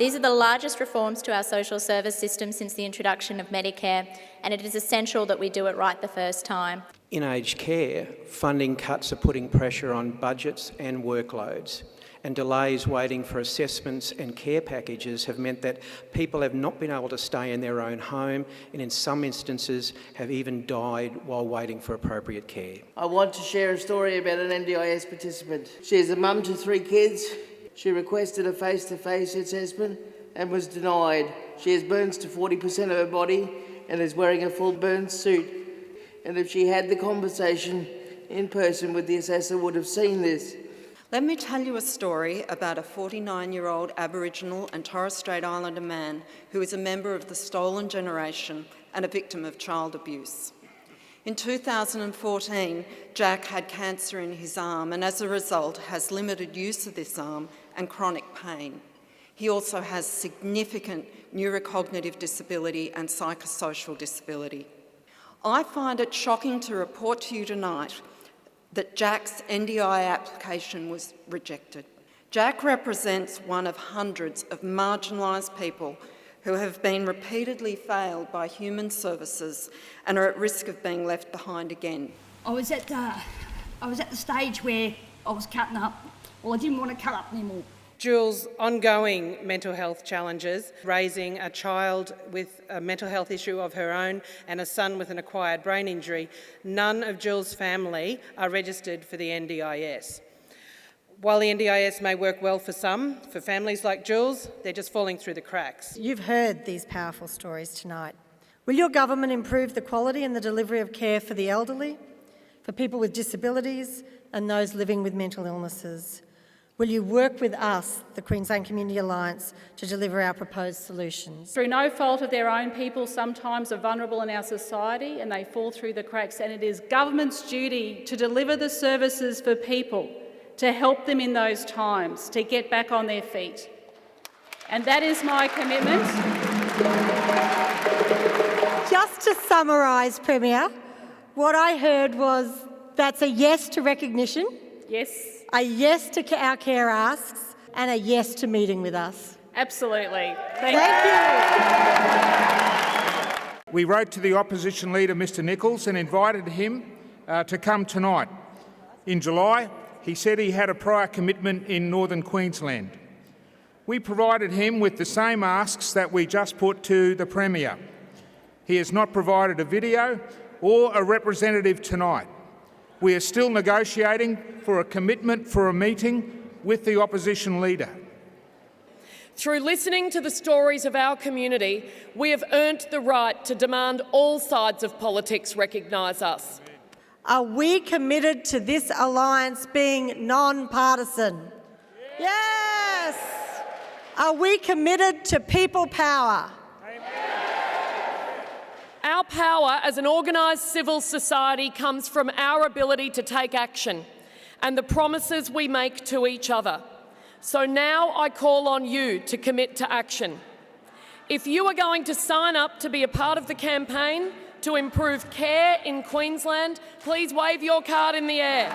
These are the largest reforms to our social service system since the introduction of Medicare, and it is essential that we do it right the first time. In aged care, funding cuts are putting pressure on budgets and workloads, and delays waiting for assessments and care packages have meant that people have not been able to stay in their own home, and in some instances have even died while waiting for appropriate care. I want to share a story about an NDIS participant. She is a mum to 3 kids. She requested a face-to-face assessment and was denied. She has burns to 40% of her body and is wearing a full burn suit. And if she had the conversation in person with the assessor, would have seen this. Let me tell you a story about a 49-year-old Aboriginal and Torres Strait Islander man who is a member of the stolen generation and a victim of child abuse. In 2014, Jack had cancer in his arm and as a result has limited use of this arm and chronic pain. He also has significant neurocognitive disability and psychosocial disability. I find it shocking to report to you tonight that Jack's NDI application was rejected. Jack represents one of hundreds of marginalised people who have been repeatedly failed by human services and are at risk of being left behind again. I was at the stage where I was cutting up. Well, I didn't want to cut up anymore. Jules' ongoing mental health challenges, raising a child with a mental health issue of her own and a son with an acquired brain injury, none of Jules' family are registered for the NDIS. While the NDIS may work well for some, for families like Jules, they're just falling through the cracks. You've heard these powerful stories tonight. Will your government improve the quality and the delivery of care for the elderly, for people with disabilities and those living with mental illnesses? Will you work with us, the Queensland Community Alliance, to deliver our proposed solutions? Through no fault of their own, people sometimes are vulnerable in our society and they fall through the cracks, and it is government's duty to deliver the services for people, to help them in those times, to get back on their feet. And that is my commitment. Just to summarise, Premier, what I heard was that's a yes to recognition. Yes. A yes to our care asks and a yes to meeting with us. Absolutely. Thank you. We wrote to the opposition leader, Mr Nichols, and invited him to come tonight. In July, he said he had a prior commitment in northern Queensland. We provided him with the same asks that we just put to the Premier. He has not provided a video or a representative tonight. We are still negotiating for a commitment for a meeting with the opposition leader. Through listening to the stories of our community, we have earned the right to demand all sides of politics recognise us. Are we committed to this alliance being non-partisan? Yes! Are we committed to people power? Our power as an organised civil society comes from our ability to take action and the promises we make to each other. So now I call on you to commit to action. If you are going to sign up to be a part of the campaign to improve care in Queensland, please wave your card in the air.